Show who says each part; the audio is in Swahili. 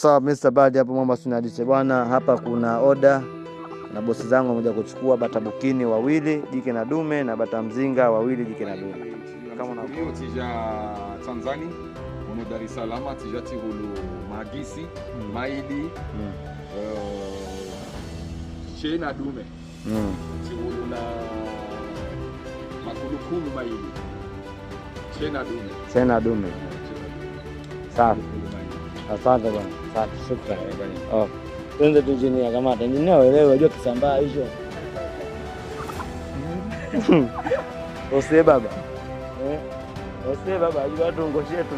Speaker 1: Sawa Mr. Badi hapo Mwamba Sunadiche bwana, hapa kuna order na bosi zangu wamekuja kuchukua bata bukini 2 jike na dume na bata mzinga 2 jike na dume.
Speaker 2: Kama unavyo tija Tanzania, uno Dar es Salaam tija tihulu magisi, maidi, chena dume. Tihulu na makulukulu maidi.
Speaker 1: Chena dume. Safi. Asante bwana. Asante, shukrani. Oh. Twende tu engineer kamata. Engineer wewe unajua kisambaa hicho. Ose baba. Ose baba, ajua tu ngoshe tu.